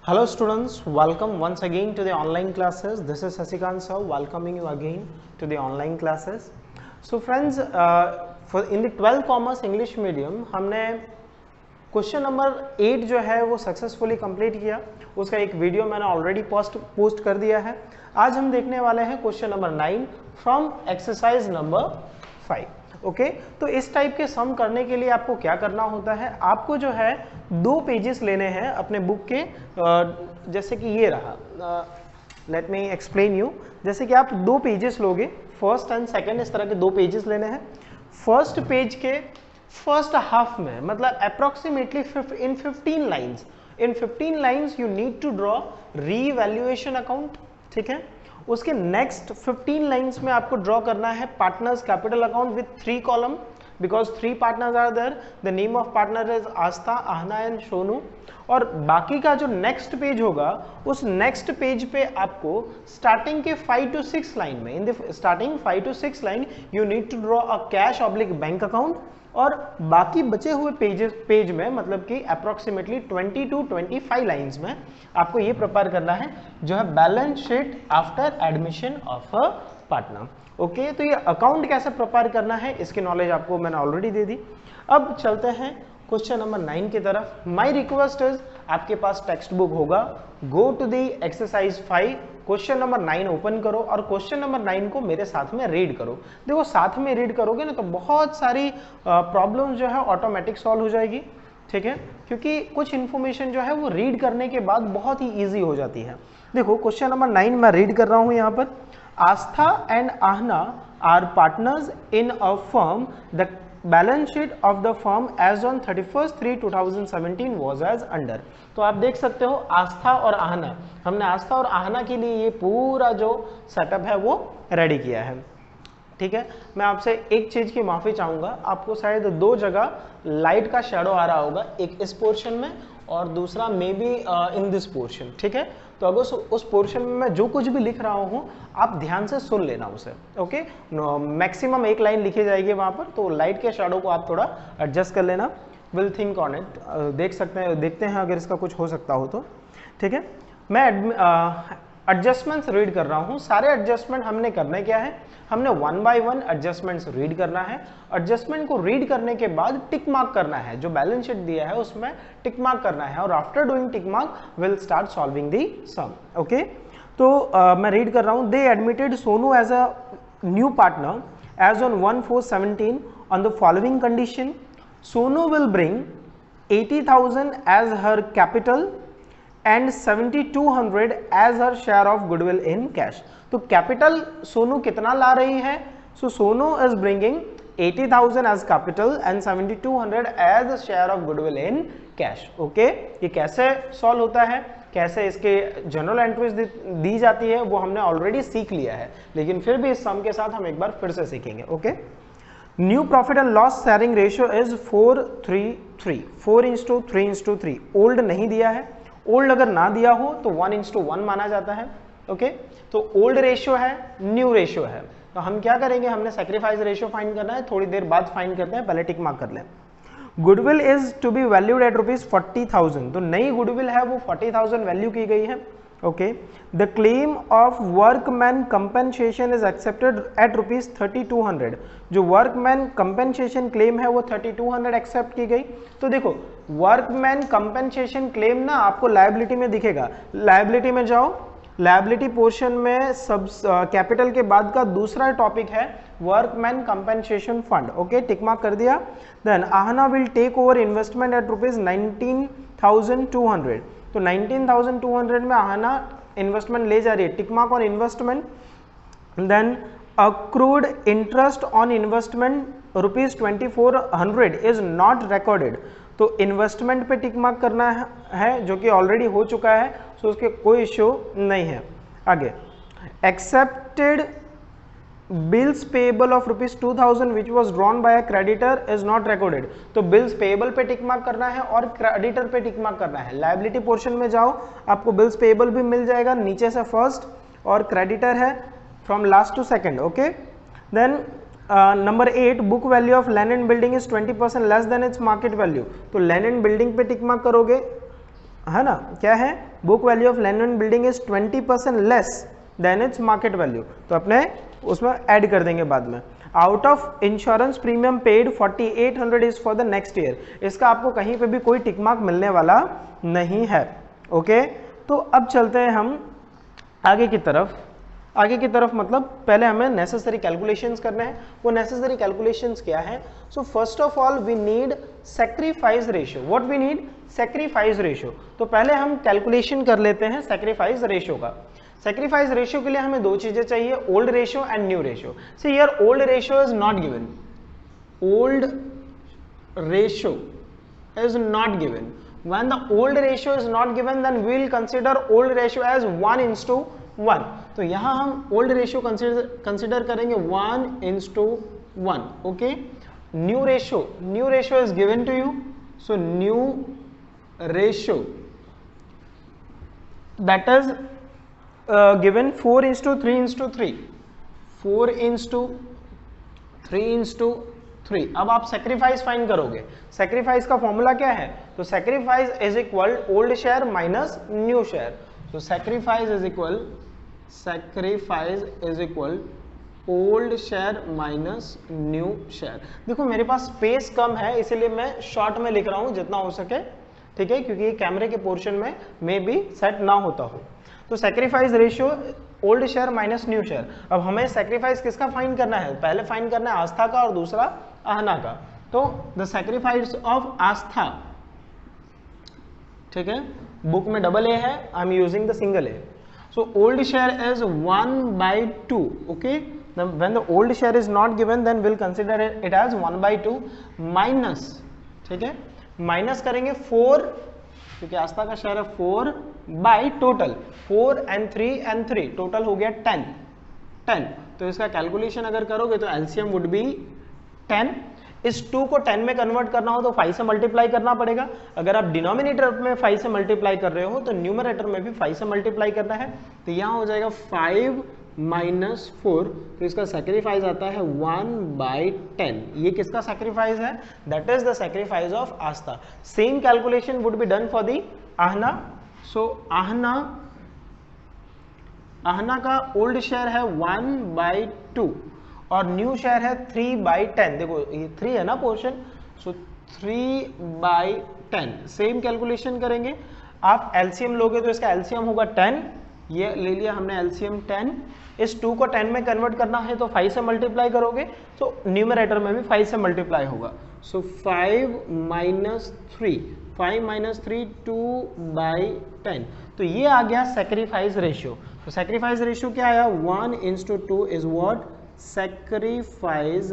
Hello students, welcome once again to the online classes. This is Sasikant sir welcoming you again to the online classes. So friends, in the 12th commerce English medium हमने question number 8 जो है वो successfully complete किया. उसका एक video मैंने already post कर दिया है. आज हम देखने वाले हैं question number 9 from exercise number 5. Okay तो इस टाइप के सम करने के लिए आपको क्या करना होता है, आपको जो है 2 पेजेस लेने हैं अपने बुक के. जैसे कि ये रहा, लेट मी एक्सप्लेन यू. जैसे कि आप 2 पेजेस लोगे, फर्स्ट एंड सेकंड, इस तरह के 2 पेजेस लेने हैं. फर्स्ट पेज के फर्स्ट हाफ में, मतलब approximately in 15 lines you need to draw revaluation account. ठीक है, उसके नेक्स्ट 15 लाइन्स में आपको ड्रॉ करना है partners capital account with 3 column, because 3 partners are there. The name of partner is Astha, Aahna and Sonu. और बाकी का जो नेक्स्ट पेज होगा, उस नेक्स्ट पेज पे आपको स्टार्टिंग के 5 to 6 लाइन में, in the starting 5 to 6 line you need to draw a cash oblique bank account. और बाकी बचे हुए पेज में, मतलब कि अप्रोक्सीमेटली 20 to 25 लाइंस में आपको ये प्रिपेयर करना है जो है balance sheet after admission of a partner. Okay, तो ये अकाउंट कैसे प्रिपेयर करना है इसकी नॉलेज आपको मैंने ऑलरेडी दे दी. अब चलते हैं क्वेश्चन नंबर 9 की तरफ. माय रिक्वेस्ट इज, आपके पास टेक्स्ट बुक होगा, go to the exercise 5, question number 9 open करो और क्वेश्चन नंबर 9 को मेरे साथ में रीड करो. देखो, साथ में रीड करोगे ना तो बहुत सारी प्रॉब्लम्स जो है ऑटोमेटिक सॉल्व हो जाएगी. ठीक है, क्योंकि कुछ इन्फॉर्मेशन जो है वो रीड करने के बाद बहुत ही ईजी हो जाती है. देखो, क्वेश्चन नंबर 9 मैं रीड कर रहा हूं यहाँ पर. Astha and Aahna are partners in a firm. The balance sheet of the firm as on 31/3/2017 was as under. तो आप देख सकते हो आस्था और आहना, हमने आस्था और आहना के लिए ये पूरा जो सेटअप है वो रेडी किया है. ठीक है, मैं आपसे एक चीज की माफी चाहूंगा, आपको शायद 2 जगह लाइट का शेडो आ रहा होगा, एक इस पोर्शन में और दूसरा may be in this portion. ठीक है, तो अगर उस पोर्शन में मैं जो कुछ भी लिख रहा हूँ आप ध्यान से सुन लेना उसे. ओके, मैक्सिमम 1 लाइन लिखी जाएगी वहां पर, तो लाइट के शेडो को आप थोड़ा एडजस्ट कर लेना. Will think on it. देखते हैं अगर इसका कुछ हो सकता हो तो. ठीक है, मैं एडजस्टमेंट्स रीड कर रहा हूँ. सारे एडजस्टमेंट हमने करने क्या है, हमने 1 by 1 एडजस्टमेंट्स रीड करना है. एडजस्टमेंट को रीड करने के बाद टिक मार्क करना है, जो बैलेंस शीट दिया है उसमें टिक मार्क करना है, और after doing tick mark will start solving the sum. Okay, तो मैं रीड कर रहा हूँ. They admitted Sonu as a new partner as on 1/4/17 on the following condition. Sonu will bring 80,000 as her capital and 7,200 as her share of goodwill in cash. तो capital Sonu कितना ला रही है? So Sonu is bringing 80,000 as capital and 7,200 as a share of goodwill in cash. Okay, ये कैसे solve होता है, कैसे इसके जनरल एंट्रीज दी जाती है वो हमने ऑलरेडी सीख लिया है, लेकिन फिर भी इस सम के साथ हम एक बार फिर से सीखेंगे. Okay, new profit and loss sharing ratio is 4:3:3, 4:3:3. Old नहीं दिया है. ओल्ड अगर ना दिया हो तो 1:1 माना जाता है. ओके, तो ओल्ड रेशियो है, न्यू रेशियो है, तो हम क्या करेंगे, हमने सैक्रिफाइस रेशियो फाइंड करना है, थोड़ी देर बाद फाइंड करते हैं, पहले टिक मार्क कर लें. Goodwill is to be valued at ₹40,000. तो नई गुडविल है वो 40,000 वैल्यू की गई है. Okay, the claim of workman compensation is accepted eight ₹3200. जो वर्कमैन कंपेंसेशन क्लेम है वो 3200 एक्सेप्ट की गई. तो देखो, वर्कमैन कंपेंसेशन क्लेम ना आपको लायबिलिटी में दिखेगा. लायबिलिटी में जाओ, लायबिलिटी पोर्शन में सब कैपिटल के बाद का दूसरा टॉपिक है workman compensation fund. Okay, tick mark कर दिया. Then Aahna will take over investment at ₹19,200. तो 19,200 में आहना इन्वेस्टमेंट ले जा रही है, tick mark on investment. Then accrued interest on investment ₹2,400 is not recorded. तो इन्वेस्टमेंट पे टिक मार्क करना है जो कि ऑलरेडी हो चुका है, सो उसके कोई इश्यू नहीं है. आगे, accepted bills payable of ₹2,000 which was drawn by a creditor is not recorded. तो बिल्स पेएबल पे टिक मार्क करना है और क्रेडिटर पे टिक मार्क करना है. लायबिलिटी पोर्शन में जाओ, आपको बिल्स पेएबल भी मिल जाएगा नीचे से फर्स्ट, और क्रेडिटर है from last to second. Okay, then number 8, book value of land and building is 20% less than its market value. तो लैंड एंड बिल्डिंग पे टिक मार्क करोगे, है ना, क्या है, book value of land and building is 20% less than its market value, तो अपने उसमें ऐड कर देंगे बाद में। Out of insurance premium paid 4800 is for the next year, इसका आपको कहीं पे भी कोई टिक मार्क मिलने वाला नहीं है। ओके, तो अब चलते हैं हम आगे की तरफ। आगे की तरफ मतलब पहले हमें नेसेसरी कैलकुलेशंस करने हैं। वो नेसेसरी कैलकुलेशंस क्या है? So first of all we need sacrifice ratio. What we need? Sacrifice ratio. तो पहले हम कैलकुलेशन कर लेते हैं सैक्रिफाइस रेशियो का। सैक्रिफाइस रेशियो के लिए हमें दो चीजें चाहिए, old ratio and new ratio. See here old ratio is not given, old ratio is not given. When the old ratio is not given, then we will consider old ratio as 1:1. तो यहाँ हम old ratio consider करेंगे 1:1. Okay. New ratio is given to you. So new ratio that is given 4:3:3. 4:3:3. अब आप sacrifice find करोगे। Sacrifice का formula क्या है? तो sacrifice is equal old share minus new share. तो sacrifice is equal old share minus new share. देखो मेरे पास स्पेस कम है, इसीलिए मैं शॉर्ट में लिख रहा हूं जितना हो सके, ठीक है, क्योंकि कैमरे के पोर्शन में मे बी सेट ना होता हो। तो sacrifice ratio old share minus new share. अब हमें सेक्रीफाइस किसका फाइंड करना है? पहले फाइंड करना है आस्था का और दूसरा आहना का। तो द सेक्रीफाइस ऑफ आस्था, ठीक है, बुक में डबल ए है, I am using the single A. So old share is 1/2. Okay, when the old share is not given then we'll consider it as 1/2 minus, ठीक है, माइनस करेंगे 4, क्योंकि आस्था का share है 4 बाई टोटल 4 and 3 टोटल हो गया 10। तो इसका कैलकुलेशन अगर करोगे तो एलसीएम वुड बी 10। इस 2 को 10 में कन्वर्ट करना हो तो 5 से मल्टीप्लाई करना पड़ेगा। अगर आप डिनोमिनेटर में 5 से मल्टीप्लाई कर रहे हो तो न्यूमरेटर में भी 5 से मल्टीप्लाई करना है। तो यहाँ हो जाएगा 5 माइनस 4, तो इसका सेक्रीफाइस आता है 1/10। ये किसका सेक्रीफाइस है? That is the sacrifice of Astha. Same calculation would be done for the Aahna. So Aahna का ओल्ड शेयर है 1/2 और न्यू शेयर है 3/10। देखो ये 3 है ना पोर्शन, सो 3/10। सेम कैलकुलेशन करेंगे। आप एलसीएम लोगे तो इसका एलसीएम होगा 10, ये ले लिया हमने एलसीएम 10। इस 2 को 10 में कन्वर्ट करना है तो 5 से मल्टीप्लाई करोगे तो न्यूमरेटर में भी 5 से मल्टीप्लाई होगा। So 5 minus 3 2/10। तो ये आ गया सेक्रीफाइस रेशियो। तो सेक्रीफाइस रेशियो क्या आया? 1:2 is what? Sacrifice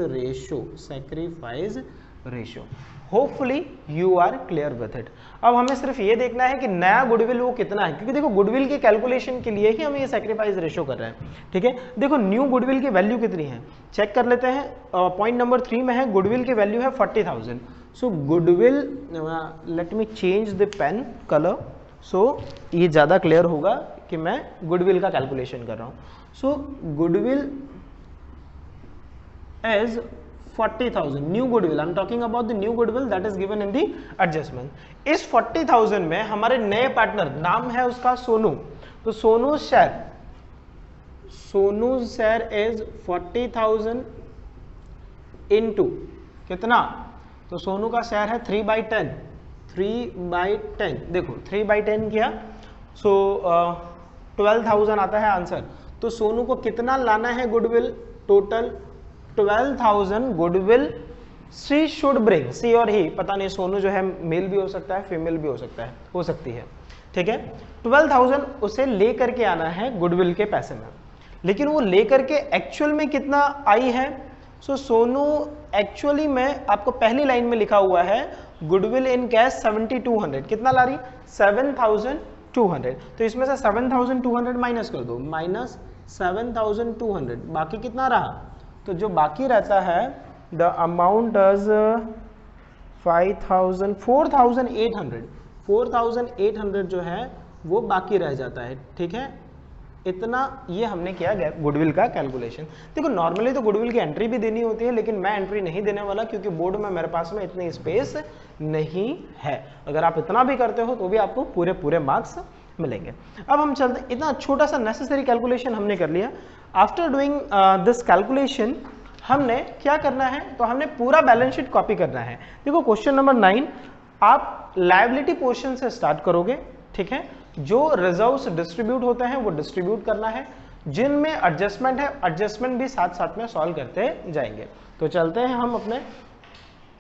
ratio. Hopefully you are clear with it. अब हमें सिर्फ ये देखना है कि नया गुडविल वो कितना है, क्योंकि देखो गुडविल के कैलकुलेशन के लिए ही हम ये सेक्रीफाइस रेशियो कर रहे हैं, ठीक है। देखो न्यू गुडविल की वैल्यू कितनी है चेक कर लेते हैं। पॉइंट नंबर 3 में है गुडविल की वैल्यू है 40,000। So goodwill, let me change the pen colour, so ये ज़्यादा क्लियर होगा कि मैं गुडविल का कैलकुलेशन कर रहा हूँ। So goodwill as 40,000 new goodwill, I am talking about the new goodwill that is given in the adjustment. इस 40,000 में हमारे नए पार्टनर, नाम है उसका सोनू, तो सोनू शेयर इज 40,000 इनटू कितना? तो सोनू का शेयर है 3/10। देखो 3/10 किया, सो 12,000 आता है आंसर। तो सोनू को कितना लाना है goodwill? Total 12,000 goodwill she should bring. She और ही, पता नहीं, सोनू जो है मेल भी हो सकता है फीमेल भी हो सकती है, ठीक है। 12,000 उसे लेकर के आना है गुडविल के पैसे में, लेकिन वो लेकर के एक्चुअल में कितना आई है? सो सोनू एक्चुअली में आपको पहली लाइन में लिखा हुआ है गुडविल इन कैश 7,200। कितना ला रही? 7,200। तो इसमें से 7,200 माइनस कर दो, माइनस 7,200, बाकी कितना रहा? तो जो बाकी रहता है द अमाउंट इज 4,800 जो है वो बाकी रह जाता है, ठीक है। इतना ये हमने किया गुडविल का कैलकुलेशन। देखो नॉर्मली तो गुडविल की एंट्री भी देनी होती है, लेकिन मैं एंट्री नहीं देने वाला क्योंकि बोर्ड में मेरे पास में इतनी स्पेस नहीं है। अगर आप इतना भी करते हो तो भी आपको पूरे पूरे मार्क्स मिलेंगे। अब हम चलते, इतना छोटा सा नेसेसरी कैलकुलेशन हमने कर लिया। आफ्टर डूइंग दिस कैलकुलेशन हमने क्या करना है, तो हमने पूरा बैलेंस शीट कॉपी करना है। देखो क्वेश्चन नंबर 9 आप लायबिलिटी पोर्शन से स्टार्ट करोगे, ठीक है। जो रिजर्व्स डिस्ट्रीब्यूट होते हैं वो डिस्ट्रीब्यूट करना है, जिनमें एडजस्टमेंट है एडजस्टमेंट भी साथ साथ में सॉल्व करते जाएंगे। तो चलते हैं हम अपने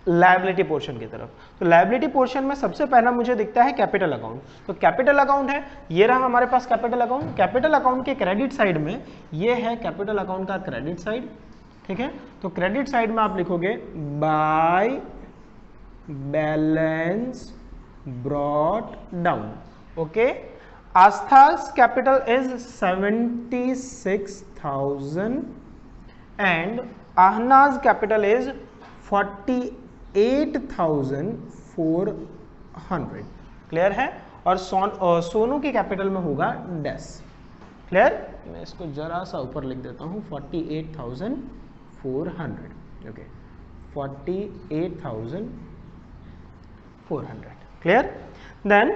लायबिलिटी पोर्शन की तरफ। तो लायबिलिटी पोर्शन में सबसे पहला मुझे दिखता है कैपिटल अकाउंट। तो कैपिटल अकाउंट है, ये रहा हमारे पास कैपिटल अकाउंट। कैपिटल अकाउंट के क्रेडिट साइड में ये है कैपिटल अकाउंट का क्रेडिट साइड, ठीक है। तो क्रेडिट साइड में आप लिखोगे by balance brought down, okay. Astha's capital is 76,000 and Ahna's capital is 48,400। Clear है। और सोनू की कैपिटल में होगा डैश। क्लियर। मैं इसको जरा सा ऊपर लिख देता हूं 48,400, okay 48,400। Clear. Then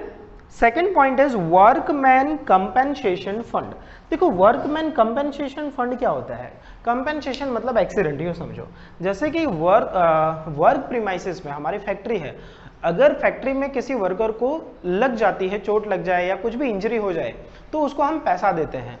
second point is workman compensation fund. देखो वर्कमैन कंपेंसेशन फंड क्या होता है? कंपेंसेशन मतलब एक्सीडेंट, ये समझो। जैसे कि वर्क प्रीमाइसेस में हमारी फैक्ट्री है, अगर फैक्ट्री में किसी वर्कर को लग जाती है, चोट लग जाए या कुछ भी इंजरी हो जाए, तो उसको हम पैसा देते हैं,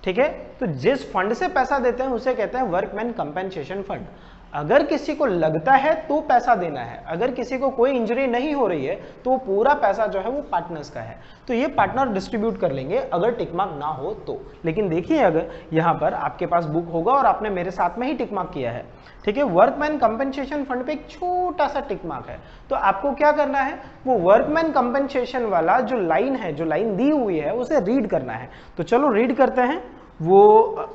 ठीक है। तो जिस फंड से पैसा देते हैं उसे कहते हैं वर्कमैन कंपेंसेशन फंड। अगर किसी को लगता है तो पैसा देना है, अगर किसी को कोई इंजरी नहीं हो रही है तो पूरा पैसा जो है वो पार्टनर्स का है। तो ये पार्टनर डिस्ट्रीब्यूट कर लेंगे अगर टिक मार्क ना हो तो। लेकिन देखिए अगर यहाँ पर आपके पास बुक होगा और आपने मेरे साथ में ही टिक मार्क किया है, ठीक है, वर्कमैन कंपेंसेशन फंड पे एक छोटा सा टिक मार्क है। तो आपको क्या करना है, वो वर्कमैन कंपेंसेशन वाला जो लाइन है, जो लाइन दी हुई है, उसे रीड करना है। तो चलो रीड करते हैं। वो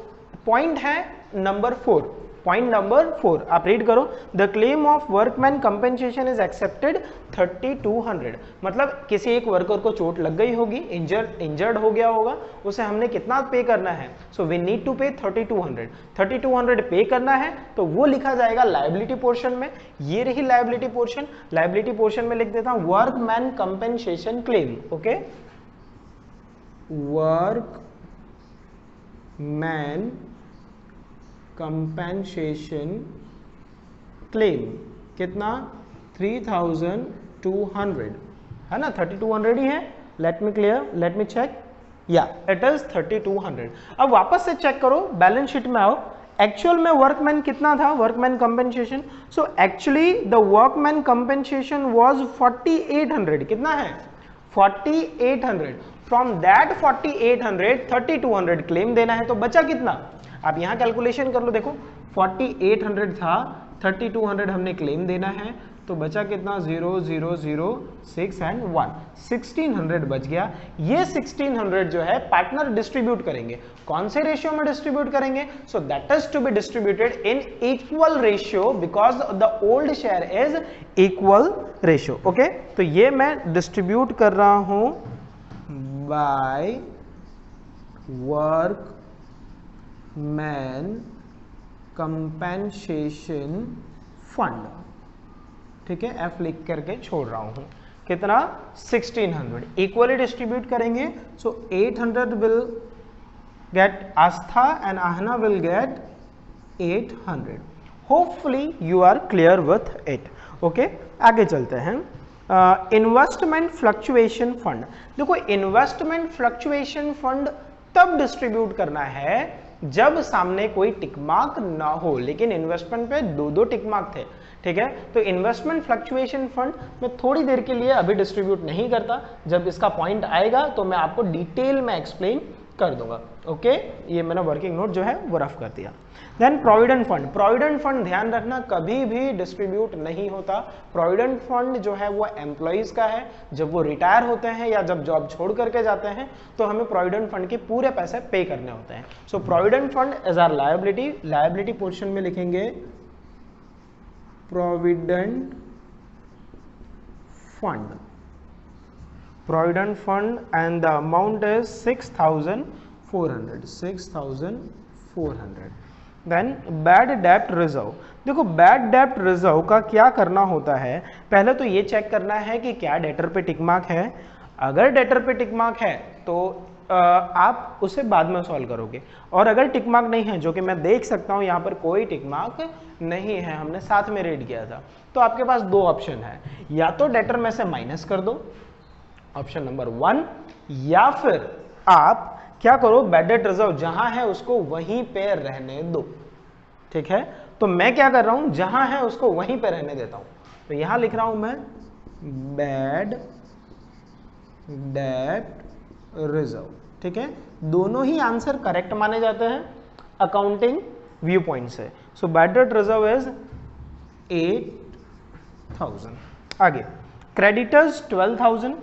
पॉइंट है नंबर 4, पॉइंट नंबर 4 आप रीड करो। The claim of workman compensation is accepted 3200। मतलब किसी एक वर्कर को चोट लग गई होगी, इंजर्ड हो गया होगा, उसे हमने कितना पे करना है, सो वी नीड टू पे 3200। 3200 पे करना है तो वो लिखा जाएगा लायबिलिटी पोर्शन में। ये रही लायबिलिटी पोर्शन। लायबिलिटी पोर्शन में लिख देता हूं workman compensation claim, okay. Workman compensation claim कितना 3200 है ना, 3200 ही है। Let me clear, let me check, yeah it is 3200। अब वापस से चेक करो, बैलेंस शीट में आओ। एक्चुअल में वर्कमैन कितना था, workman compensation. So actually the workman compensation was 4800। कितना है 4800। फ्रॉम दैट 4800 3200 क्लेम देना है, तो बचा कितना, आप यहां कैलकुलेशन कर लो। देखो 4800 था, 3200 हमने क्लेम देना है, तो बचा कितना 0 0 0 6 एंड 1, 1600 बच गया। ये 1600 जो है पार्टनर डिस्ट्रीब्यूट करेंगे। कौन से रेशियो में डिस्ट्रीब्यूट करेंगे, so that is to be distributed in equal ratio because the old share is equal ratio, okay. तो ये मैं डिस्ट्रीब्यूट कर रहा हूं बाय वर्कमैन कंपेंसेशन फंड, ठीक है, एफ लिख करके छोड़ रहा हूं। कितना 1600 इक्वली डिस्ट्रीब्यूट करेंगे। So 800 will get Astha and Aahna will get 800। Hopefully you are clear with it, okay. आगे चलते हैं। Investment fluctuation fund. देखो इन्वेस्टमेंट फ्लक्चुएशन फंड तब डिस्ट्रीब्यूट करना है जब सामने कोई टिक मार्क ना हो, लेकिन इन्वेस्टमेंट पे दो टिक मार्क थे, ठीक है। तो इन्वेस्टमेंट फ्लक्चुएशन फंड मैं थोड़ी देर के लिए अभी डिस्ट्रीब्यूट नहीं करता, जब इसका पॉइंट आएगा तो मैं आपको डिटेल में एक्सप्लेन कर दूंगा, ओके। ये मैंने वर्किंग नोट जो है वो रफ कर दिया। Then provident fund. Provident fund ध्यान रखना कभी भी डिस्ट्रीब्यूट नहीं होता। प्रोविडेंट फंड जो है वो एम्प्लॉइज का है। जब वो रिटायर होते हैं या जब जॉब छोड़ करके जाते हैं तो हमें प्रोविडेंट फंड के पूरे पैसे पे करने होते हैं। So provident fund is our liability. Liability portion में लिखेंगे provident fund, provident fund and the amount is 6000 6,400। Then bad डेब्ट रिजर्व। देखो बैड डेब्ट रिजर्व का क्या करना होता है, पहले तो ये चेक करना है कि क्या डेटर पे टिक मार्क है। अगर डेटर पे टिक मार्क है तो आप उसे बाद में सॉल्व करोगे, और अगर टिक मार्क नहीं है, जो कि मैं देख सकता हूं यहाँ पर कोई टिक मार्क नहीं है, हमने साथ में रीड किया था, तो आपके पास दो ऑप्शन है, या तो डेटर में से माइनस कर दो, ऑप्शन नंबर 1, या फिर आप क्या करो, बैड डेट रिजर्व जहां है उसको वहीं पे रहने दो। ठीक है, तो मैं क्या कर रहा हूं, जहां है उसको वहीं पे रहने देता हूं। तो यहां लिख रहा हूं मैं बैड डेट रिजर्व। ठीक है, दोनों ही आंसर करेक्ट माने जाते हैं अकाउंटिंग व्यू पॉइंट से। So bad debt reserve is 8,000। आगे क्रेडिटर्स 12,000।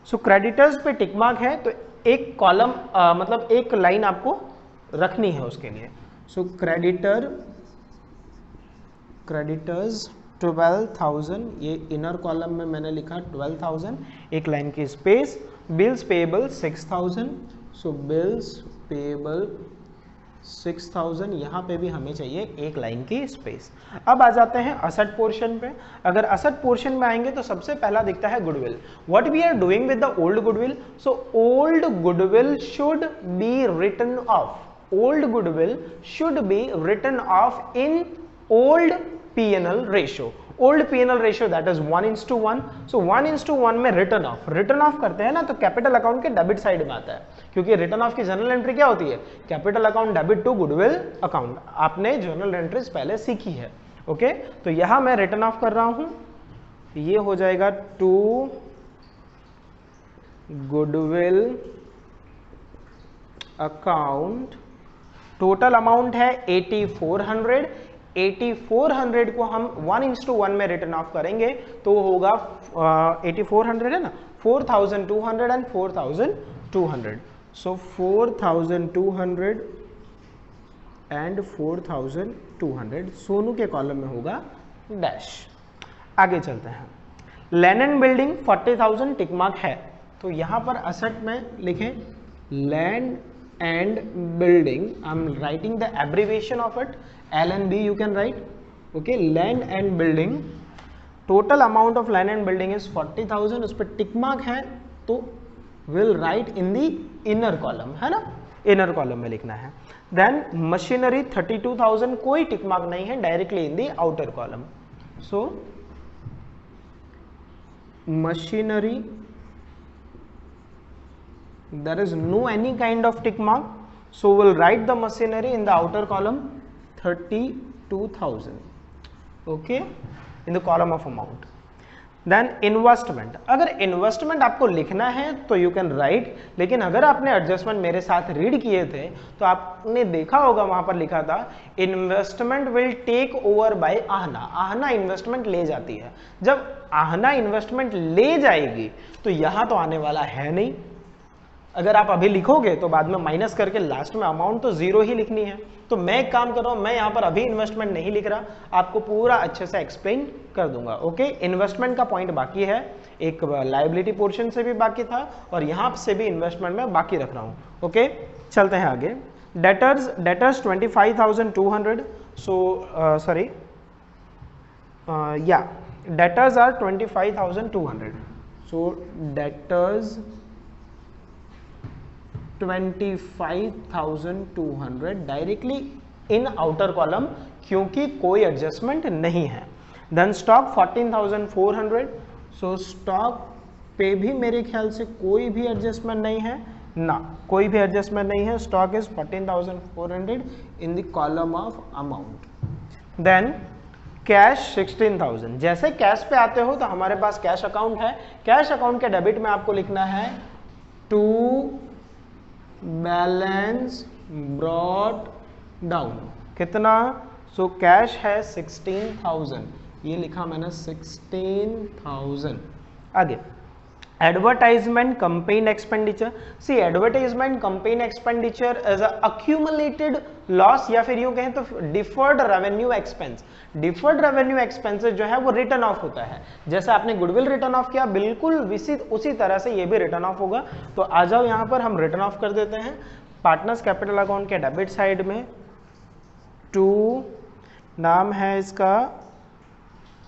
सो क्रेडिटर्स पे टिक मार्क है तो एक कॉलम मतलब एक लाइन आपको रखनी है उसके लिए। सो क्रेडिटर्स 12,000, ये इनर कॉलम में मैंने लिखा 12,000, एक लाइन की स्पेस। बिल्स पेएबल 6,000, सो बिल्स पेएबल 6,000, यहाँ पे भी हमें चाहिए एक लाइन की स्पेस। अब आ जाते हैं असेट पोर्शन पे। अगर असेट पोर्शन में आएंगे तो सबसे पहला दिखता है goodwill. What we are doing with the old goodwill? So old goodwill should be written of. Old goodwill should be written of in old P&L ratio. Old P&L ratio that is 1:1। सो 1:1 में return of करते हैं ना, तो capital account के debit side में आता है, क्योंकि रिटर्न ऑफ की जनरल एंट्री क्या होती है, capital account debit to goodwill account. आपने जनरल एंट्रीज पहले सीखी है। ओके, तो यहां मैं रिटर्न ऑफ कर रहा हूं, ये हो जाएगा to goodwill account. Total amount है 8,400। 8,400 को हम 1:1 में रिटर्न ऑफ करेंगे तो होगा 8,400 है ना, 4,200 एंड 4,200। सो 4,200 एंड 4,200 सोनू के कॉलम में होगा डैश। आगे चलते हैं। Land and building 40,000 tick mark है, तो यहां पर असेट में लिखें land and building. I'm writing the abbreviation of it, L&B you can write. Okay, land and building, total amount of land and building is 40,000, उस पर टिक मार्क है तो will write in the inner column, है ना, inner column में लिखना है। then machinery 32,000, कोई टिक मार्क नहीं है, directly in the outer column. so machinery there is no any kind of tick mark, so we'll write the machinery in the outer column 32,000. okay, in the column of amount. then investment, अगर investment आपको लिखना है तो you can write, लेकिन अगर आपने adjustment मेरे साथ रीड किए थे तो आपने देखा होगा वहां पर लिखा था investment will take over by Aahna. Aahna investment ले जाती है। जब आहना इन्वेस्टमेंट ले जाएगी तो यहां तो आने वाला है नहीं, अगर आप अभी लिखोगे तो बाद में माइनस करके लास्ट में अमाउंट तो जीरो ही लिखनी है। तो मैं एक काम कर रहा हूं, मैं यहां पर अभी इन्वेस्टमेंट नहीं लिख रहा, आपको पूरा अच्छे से एक्सप्लेन कर दूंगा। ओके, इन्वेस्टमेंट का पॉइंट बाकी है, एक लायबिलिटी पोर्शन से भी बाकी था और यहां से भी इन्वेस्टमेंट में बाकी रख रहा हूं। ओके, चलते हैं आगे। Debtors 25,200, so sorry yeah debtors are 25,200, so debtors 25,200 directly in outer column, क्योंकि कोई एडजस्टमेंट नहीं है। देन स्टॉक 14,400, सो स्टॉक पे भी मेरे ख्याल से कोई भी एडजस्टमेंट नहीं है ना, कोई भी एडजस्टमेंट नहीं है। Stock is 14,400 in the column of amount. Then cash 16,000, जैसे कैश पे आते हो तो हमारे पास कैश अकाउंट है, कैश अकाउंट के डेबिट में आपको लिखना है टू बैलेंस ब्रॉट डाउन, कितना, सो कैश है 16,000, ये लिखा मैंने 16,000। आगे advertisement campaign expenditure. See advertisement campaign expenditure as accumulated loss, या फिर यूं कहें तो deferred revenue expense. Deferred revenue expenses जो है वो रिटर्न ऑफ होता है। जैसे आपने गुडविल रिटर्न ऑफ किया, बिल्कुल उसी तरह से ये भी रिटर्न ऑफ होगा। तो आ जाओ यहां पर हम रिटर्न ऑफ कर देते हैं। पार्टनर्स कैपिटल अकाउंट के डेबिट साइड में टू, नाम है इसका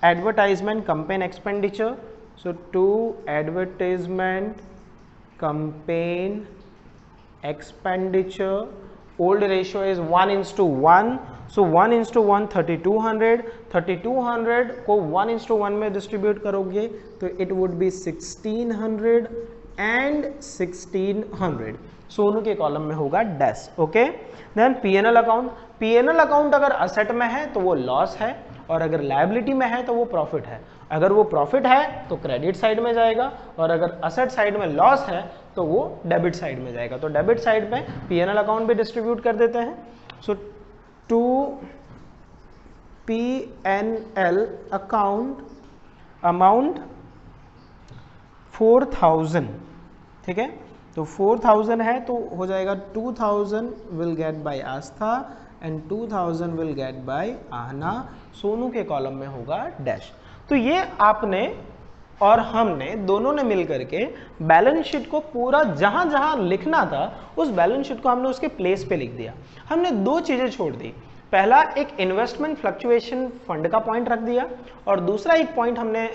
advertisement campaign expenditure, so to advertisement campaign expenditure. Old ratio is 1:1, so 1:1 3200, 3200 को 1:1 में डिस्ट्रीब्यूट करोगे तो it would be 1600 and 1600. Sonu के कॉलम में होगा dash. Okay, then PNL account. PNL account अगर असेट में है तो वो लॉस है, और अगर लायबिलिटी में है तो वो प्रॉफिट है. अगर वो प्रॉफिट है तो क्रेडिट साइड में जाएगा, और अगर असेट साइड में लॉस है तो वो डेबिट साइड में जाएगा. तो डेबिट साइड पे पीएनएल अकाउंट भी डिस्ट्रीब्यूट कर देते हैं. सो टू पीएनएल अकाउंट अमाउंट 4000. ठीक है, तो 4000 है तो हो जाएगा 2000 will get by Aastha and 2000 will get by Aahna. Sonu के कॉलम में होगा डैश. तो ये आपने और हमने दोनों ने मिलकर के बैलेंस शीट को पूरा जहां जहां लिखना था उस बैलेंस शीट को हमने उसके प्लेस पे लिख दिया. हमने दो चीजें छोड़ दी. पहला एक इन्वेस्टमेंट फ्लक्चुएशन फंड का पॉइंट रख दिया, और दूसरा एक पॉइंट हमने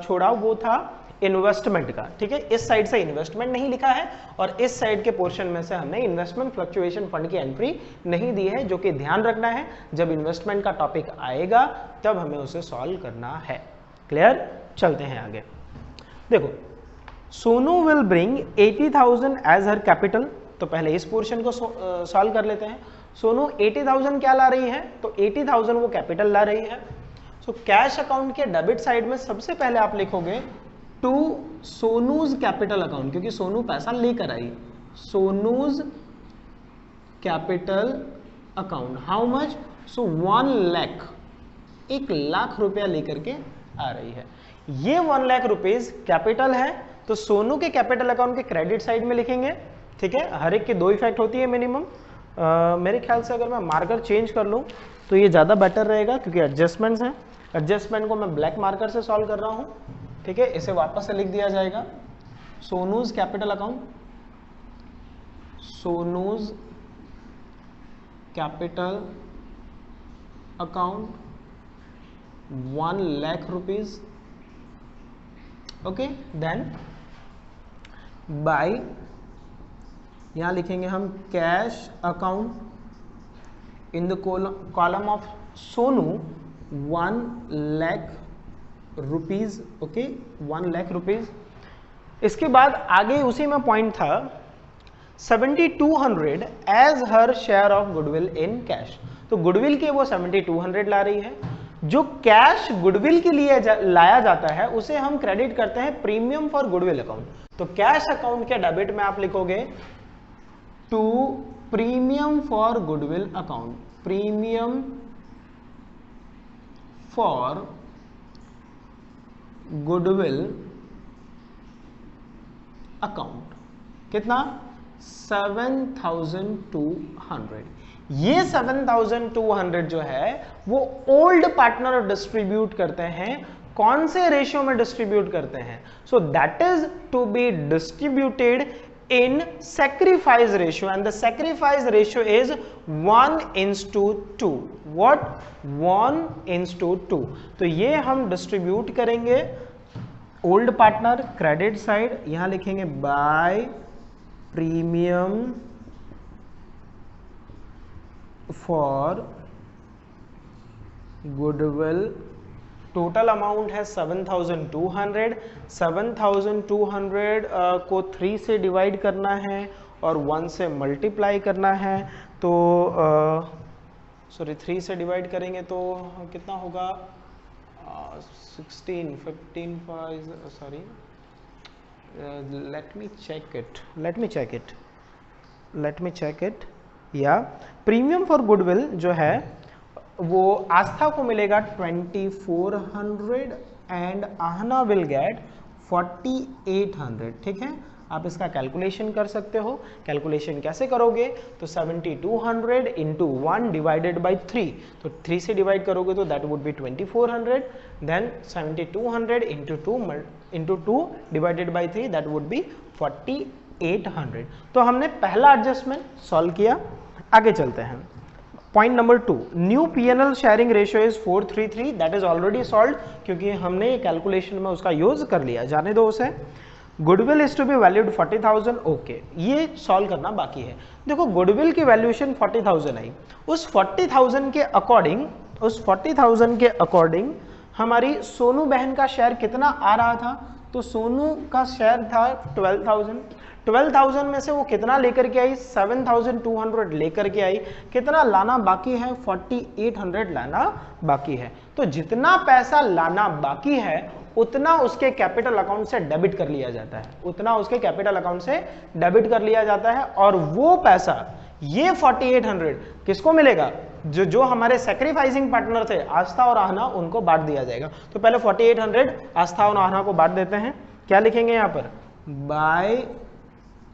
छोड़ा वो था इन्वेस्टमेंट का. ठीक है, इस साइड से इन्वेस्टमेंट नहीं लिखा है और इस साइड के पोर्शन में से हमने इन्वेस्टमेंट फ्लक्चुएशन फंड की एंट्री नहीं दी है, जो कि ध्यान रखना है जब इन्वेस्टमेंट का टॉपिक आएगा तब हमें उसे सॉल्व करना है. क्लियर? चलते हैं आगे. देखो, Sonu will bring 80,000 as her capital. तो पहले इस पोर्शन को सॉल्व कर लेते हैं. सोनू 80,000 क्या ला रही है? तो 80,000 वो कैपिटल ला रही है. सो कैश अकाउंट के डेबिट साइड में सबसे पहले आप लिखोगे टू सोनूज कैपिटल अकाउंट, क्योंकि सोनू पैसा लेकर आई. सोनूज कैपिटल अकाउंट हाउ मच? सो 1 लाख, 1 लाख रुपया लेकर के आ रही है. ये 1 लाख रुपीज कैपिटल है, तो सोनू के कैपिटल अकाउंट के क्रेडिट साइड में लिखेंगे. ठीक है, हर एक की दो इफेक्ट होती है मिनिमम. मेरे ख्याल से अगर मैं मार्कर चेंज कर लूं तो ये ज़्यादा बेटर रहेगा, क्योंकि एडजस्टमेंट्स हैं. एडजस्टमेंट को मैं ब्लैक मार्कर से सॉल्व कर रहा हूं. ठीक है, इसे वापस से लिख दिया जाएगा. Sonu's capital account, Sonu's capital account 1 lakh rupees. Okay, then by, यहां लिखेंगे हम cash account in the column of Sonu 1 lakh rupees. Okay, 1 lakh rupees. इसके बाद आगे उसी में पॉइंट था 7200 as her share of goodwill in cash. तो गुडविल के वो 7200 ला रही है. जो कैश गुडविल के लिए लाया जाता है उसे हम क्रेडिट करते हैं प्रीमियम फॉर गुडविल अकाउंट. तो कैश अकाउंट के डेबिट में आप लिखोगे to premium for goodwill account, premium for goodwill account. कितना? 7200. ये 7200 जो है वो ओल्ड पार्टनर डिस्ट्रीब्यूट करते हैं. कौन से रेशियो में डिस्ट्रीब्यूट करते हैं? So that is to be distributed in sacrifice ratio, and the sacrifice ratio is 1:2. What? 1:2. तो ये हम डिस्ट्रीब्यूट करेंगे ओल्ड पार्टनर क्रेडिट साइड. यहां लिखेंगे by premium for goodwill. Total amount है 7200. 7200 को 3 से डिवाइड करना है और 1 से मल्टीप्लाई करना है. तो सॉरी 3 से डिवाइड करेंगे तो कितना होगा? 16, 15, 5, sorry, let me check it. या प्रीमियम फॉर गुडविल जो है वो आस्था को मिलेगा 2400 एंड आहना विल गेट 4800. ठीक है, आप इसका कैलकुलेशन कर सकते हो. कैलकुलेशन कैसे करोगे? तो 7200 इंटू 1 डिवाइडेड बाई 3. तो 3 से डिवाइड करोगे तो that would be 2400. Then 7200 into 2 divided by 3 that would be 4800. 4800। तो हमने पहला एडजस्टमेंट सॉल्व किया, आगे चलते हैं। Point number 2, new PNL sharing ratio is 433, that is already solve क्योंकि हमने कैलकुलेशन में उसका यूज कर लिया, जाने दो उसे। Goodwill is to be valued 40,000, okay, ये सॉल्व करना बाकी है। देखो गुडविल की वैल्यूएशन 40,000 आई, उस 40,000 के अकॉर्डिंग हमारी सोनू बहन का शेयर कितना आ रहा था, तो सोनू का शेयर था 12,000 में से वो कितना लेकर के आई, 7,200 लेकर के आई। कितना लाना बाकी है, 4,800 लाना बाकी है। तो जितना पैसा लाना बाकी है उतना उसके कैपिटल अकाउंट से डेबिट कर लिया जाता है, और वो पैसा, ये 4,800 किसको मिलेगा, जो हमारे सैक्रिफाइसिंग पार्टनर थे आस्था और आहना, उनको बांट दिया जाएगा। तो पहले 4,800 आस्था और आहना को बांट देते हैं। क्या लिखेंगे यहाँ पर, बाय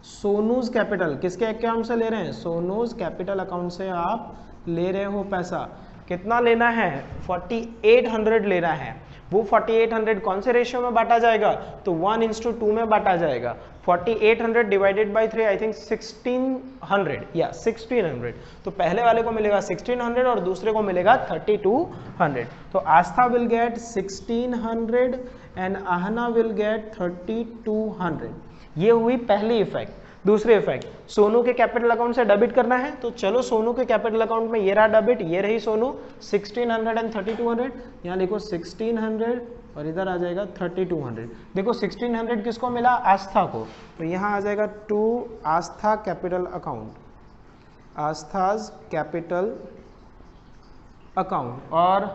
सोनूज कैपिटल, किसके अकाउंट से ले रहे हैं, सोनूज कैपिटल अकाउंट से आप ले रहे हो पैसा। कितना लेना है, 4,800 लेना है। वो 4,800 कौन से रेशियो में बांटा जाएगा, तो 1:2 में बांटा जाएगा। 4,800 डिवाइडेड बाई 3, आई थिंक 1,600 या 1,600। तो पहले वाले को मिलेगा 1,600 और दूसरे को मिलेगा 3,200। तो Astha will get 1,600 and Aahna will get 3,200। ये हुई पहली इफेक्ट। दूसरी इफेक्ट, सोनू के कैपिटल अकाउंट से डेबिट करना है, तो चलो सोनू के कैपिटल अकाउंट में ये रहा डेबिट, ये रही सोनू 1,600 एंड 3,200। यहाँ लिखो 1,600 और इधर आ जाएगा 3,200। देखो 1,600 किसको मिला, आस्था को, तो यहाँ आ जाएगा to Astha capital account, Astha's capital account, और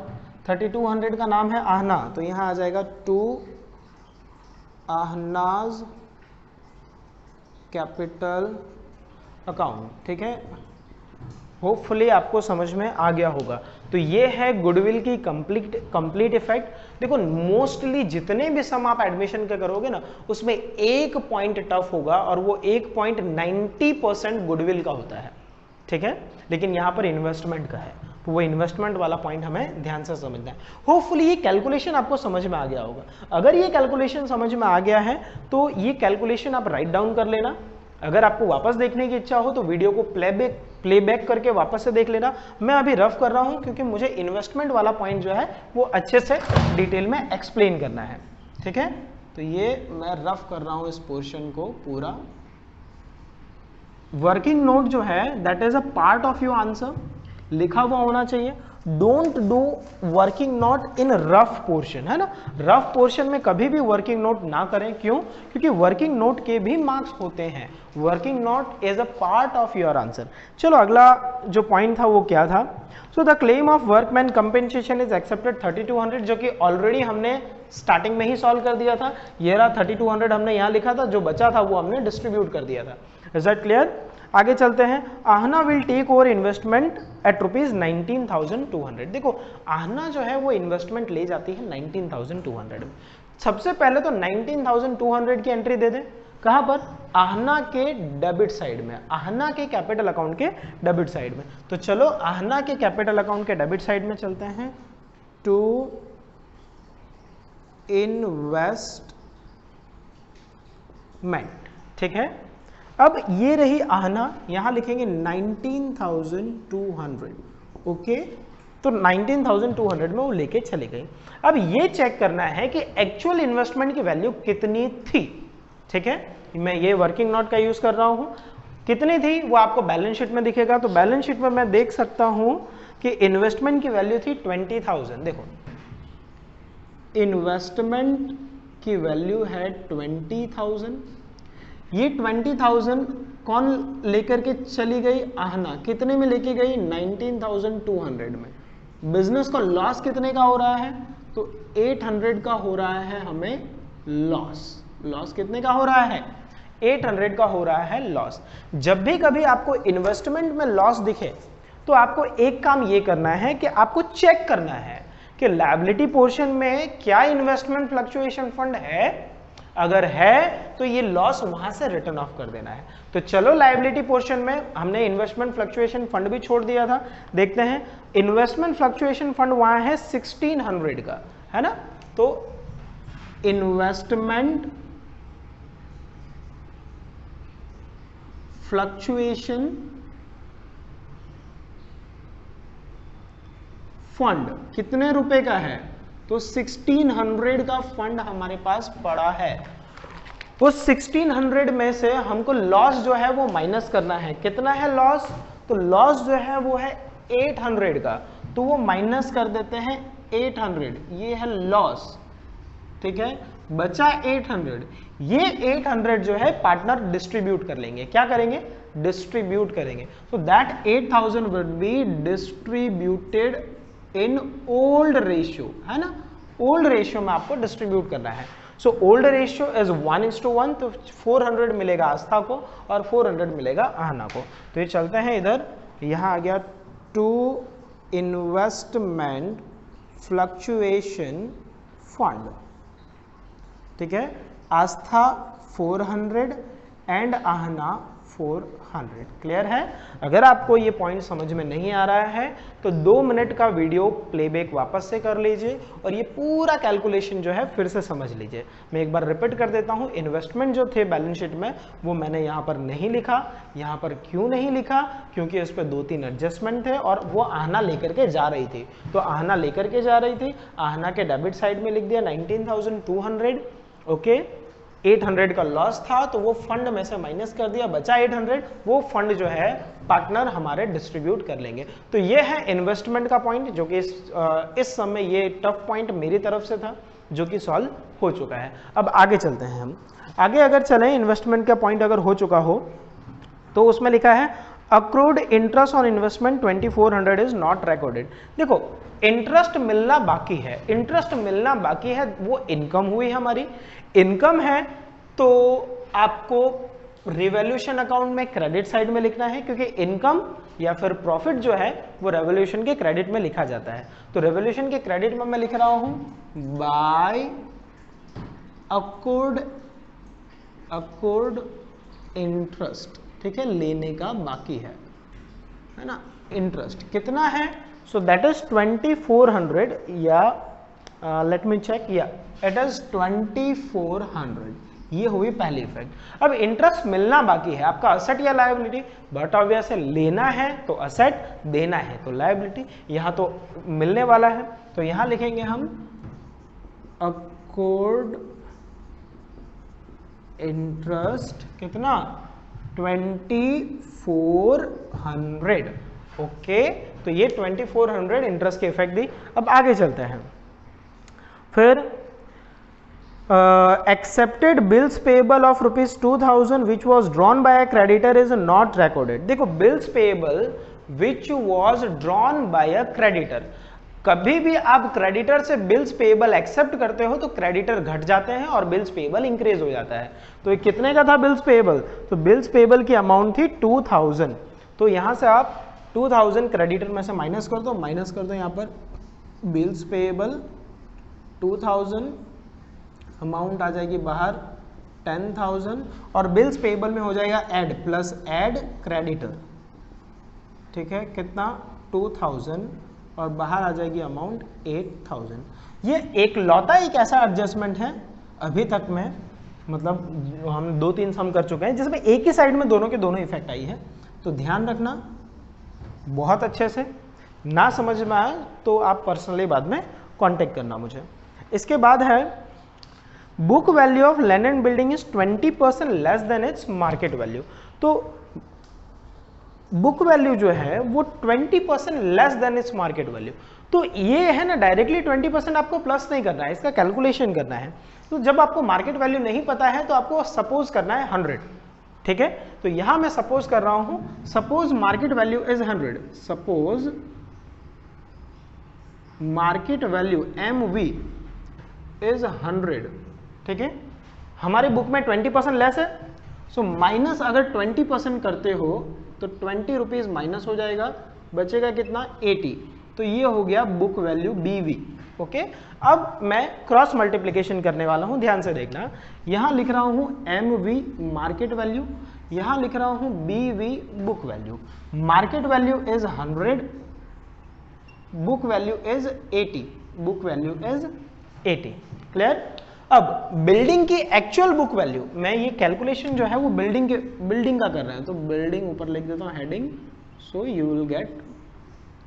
3,200 का नाम है आहना, तो यहाँ आ जाएगा टू आहनाज कैपिटल अकाउंट। ठीक है, होपफुली आपको समझ में आ गया होगा। तो ये है गुडविल की कंप्लीट इफेक्ट। देखो मोस्टली जितने भी सम आप एडमिशन के करोगे ना, उसमें एक पॉइंट टफ होगा और वो एक पॉइंट 90% गुडविल का होता है। ठीक है, लेकिन यहाँ पर इन्वेस्टमेंट का है, तो वो इन्वेस्टमेंट वाला पॉइंट हमें ध्यान से समझना है। होपफुली ये कैलकुलेशन आपको समझ में आ गया होगा। अगर ये कैलकुलेशन समझ में आ गया है तो ये कैलकुलेशन आप राइट डाउन कर लेना। अगर आपको वापस देखने की इच्छा हो तो वीडियो को प्लेबैक करके वापस से देख लेना। मैं अभी रफ कर रहा हूं क्योंकि मुझे इन्वेस्टमेंट वाला पॉइंट जो है वो अच्छे से डिटेल में एक्सप्लेन करना है। ठीक है, तो ये मैं रफ कर रहा हूं इस पोर्शन को पूरा। वर्किंग नोट जो है that is a part of your answer, लिखा हुआ होना चाहिए। Don't do working note in rough portion, है ना। रफ पोर्शन में कभी भी वर्किंग नोट ना करें। क्यों? क्योंकि वर्किंग नोट के भी मार्क्स होते हैं। Working note is a part of your answer. चलो अगला जो पॉइंट था वो क्या था। So the claim of workman compensation is accepted 3,200, जो कि ऑलरेडी हमने स्टार्टिंग में ही सॉल्व कर दिया था। ये रहा 3,200 हमने यहाँ लिखा था, जो बचा था वो हमने डिस्ट्रीब्यूट कर दिया था। Is that clear? आगे चलते हैं। Aahna will take over investment at ₹19,200। देखो आहना जो है वो इन्वेस्टमेंट ले जाती है 19,200 में। सबसे पहले तो 19,200 की एंट्री दे दें। कहां पर? आहना के डेबिट साइड में, आहना के कैपिटल अकाउंट के डेबिट साइड में। तो चलो आहना के कैपिटल अकाउंट के डेबिट साइड में चलते हैं। टू इन्वेस्टमेंट, ठीक है। अब ये रही आहना, यहां लिखेंगे 19,200। ओके, तो 19,200 में वो लेके चली गई। अब ये चेक करना है कि एक्चुअल इन्वेस्टमेंट की वैल्यू कितनी थी। ठीक है, मैं ये वर्किंग नोट का यूज कर रहा हूं। कितनी थी वो आपको बैलेंस शीट में दिखेगा। तो बैलेंस शीट में मैं देख सकता हूं कि इन्वेस्टमेंट की वैल्यू थी 20,000। देखो इन्वेस्टमेंट की वैल्यू है 20,000। ये 20,000 कौन लेकर के चली गई? आहना। कितने में लेके गई? 19,200 में। बिजनेस का लॉस कितने का हो रहा है? तो 800 का हो रहा है हमें लॉस। लॉस कितने का हो रहा है? 800 का हो रहा है लॉस। जब भी कभी आपको इन्वेस्टमेंट में लॉस दिखे तो आपको एक काम ये करना है कि आपको चेक करना है कि लायबिलिटी पोर्शन में क्या इन्वेस्टमेंट फ्लक्चुएशन फंड है। अगर है तो ये लॉस वहां से रिटर्न ऑफ कर देना है। तो चलो लायबिलिटी पोर्शन में हमने इन्वेस्टमेंट फ्लक्चुएशन फंड भी छोड़ दिया था। देखते हैं इन्वेस्टमेंट फ्लक्चुएशन फंड वहां है 1,600 का, है ना। तो इन्वेस्टमेंट फ्लक्चुएशन फंड कितने रुपए का है? तो 1600 का फंड हमारे पास पड़ा है। उस 1600 में से हमको लॉस जो है वो माइनस करना है। कितना है लॉस? तो लॉस जो है वो है 800 का, तो वो माइनस कर देते हैं 800, ये है लॉस, ठीक है। बचा 800, ये 800 जो है पार्टनर डिस्ट्रीब्यूट कर लेंगे। क्या करेंगे? डिस्ट्रीब्यूट करेंगे। तो that 8000 would be distributed in old ratio, है ना। ओल्ड रेशियो में आपको डिस्ट्रीब्यूट करना है। सो ओल्ड रेशियो इज 1:1, तो 400 मिलेगा आस्था को और 400 मिलेगा आहना को। तो ये चलते हैं इधर, यहां आ गया टू इन्वेस्टमेंट फ्लक्चुएशन फंड, ठीक है। आस्था 400 एंड आहना 400। क्लियर है? अगर आपको ये पॉइंट समझ में नहीं आ रहा है तो 2 मिनट का वीडियो प्लेबैक वापस से कर लीजिए और ये पूरा कैलकुलेशन जो है फिर से समझ लीजिए। मैं एक बार रिपीट कर देता हूँ। इन्वेस्टमेंट जो थे बैलेंस शीट में वो मैंने यहाँ पर नहीं लिखा। यहाँ पर क्यों नहीं लिखा? क्योंकि उस पर 2-3 एडजस्टमेंट थे और वो आहना लेकर के जा रही थी, तो आहना लेकर के जा रही थी। आहना के डेबिट साइड में लिख दिया 19,200, ओके। 800 का लॉस था तो वो फंड में से माइनस कर दिया, बचा 800, वो फंड जो है पार्टनर हमारे डिस्ट्रीब्यूट कर लेंगे। तो ये है इन्वेस्टमेंट का पॉइंट, जो कि इस समय ये टफ पॉइंट मेरी तरफ से था जो कि सॉल्व हो चुका है। अब आगे चलते हैं हम। आगे अगर चलें, इन्वेस्टमेंट का पॉइंट अगर हो चुका हो तो उसमें लिखा है accrued interest on investment 2400 is not recorded. देखो इंटरेस्ट मिलना बाकी है, इंटरेस्ट मिलना बाकी है, वो इनकम हुई हमारी। इनकम है तो आपको रिवैल्यूएशन अकाउंट में क्रेडिट साइड में लिखना है, क्योंकि इनकम या फिर प्रॉफिट जो है वो रेवोल्यूशन के क्रेडिट में लिखा जाता है। तो रेवोल्यूशन के क्रेडिट में मैं लिख रहा हूं बाय अक्रूड इंटरेस्ट, ठीक है। लेने का बाकी है ना। इंटरेस्ट कितना है? सो दैट इज 2400 या late me check, yeah it is 2400। ये हुई पहली इफेक्ट। अब इंटरेस्ट मिलना बाकी है, आपका असेट या लायबिलिटी? बट ऑब्वियस है, लेना है तो असेट, देना है तो लायबिलिटी। यहां तो मिलने वाला है तो यहां लिखेंगे हम अक्रूड इंटरेस्ट कितना? 2400, ओके। तो ये 2400 इंटरेस्ट की इफेक्ट दी। अब आगे चलते हैं। फिर accepted bills payable of ₹2000 which was drawn by a creditor is not recorded. देखो bills payable which was drawn by a creditor, कभी भी आप क्रेडिटर से बिल्स पेएबल एक्सेप्ट करते हो तो क्रेडिटर घट जाते हैं और बिल्स पेएबल इंक्रीज हो जाता है। तो ये कितने का था बिल्स पेएबल? तो बिल्स पेएबल की अमाउंट थी 2000। तो यहां से आप 2000 क्रेडिटर में से माइनस कर दो, यहाँ पर बिल्स पेएबल 2000, अमाउंट आ जाएगी बाहर 10,000 और बिल्स पेएबल में हो जाएगा ऐड प्लस ऐड क्रेडिटर, ठीक है। कितना? 2000 और बाहर आ जाएगी अमाउंट 8000। ये एक लौता एक ऐसा एडजस्टमेंट है अभी तक में, मतलब हम 2-3 सम कर चुके हैं जिसमें एक ही साइड में दोनों के दोनों इफेक्ट आई है। तो ध्यान रखना बहुत अच्छे से, ना समझ में आए तो आप पर्सनली बाद में कांटेक्ट करना मुझे। इसके बाद है book value of land and building is 20% less than its market value. तो बुक वैल्यू जो है वो 20% less than its market value. तो ये है ना, डायरेक्टली 20% आपको प्लस नहीं करना है, इसका कैलकुलेशन करना है। तो जब आपको मार्केट वैल्यू नहीं पता है तो आपको सपोज करना है 100, ठीक है। तो यहां मैं सपोज कर रहा हूं, suppose market value is 100, suppose market value MV is 100, ठीक है। हमारी बुक में 20% लेस है, सो माइनस अगर 20% करते हो तो 20 रुपीज माइनस हो जाएगा, बचेगा कितना? 80। तो ये हो गया बुक वैल्यू BV, ओके। अब मैं क्रॉस मल्टीप्लिकेशन करने वाला हूं, ध्यान से देखना। यहां लिख रहा हूं MV मार्केट वैल्यू, यहां लिख रहा हूं BV book value. Market value is 100, book value is 80, book value is 80। Clear? अब बिल्डिंग की एक्चुअल बुक वैल्यू, मैं ये कैलकुलेशन जो है वो बिल्डिंग का कर रहे हैं, तो बिल्डिंग ऊपर लिख देता हूँ heading, so you will get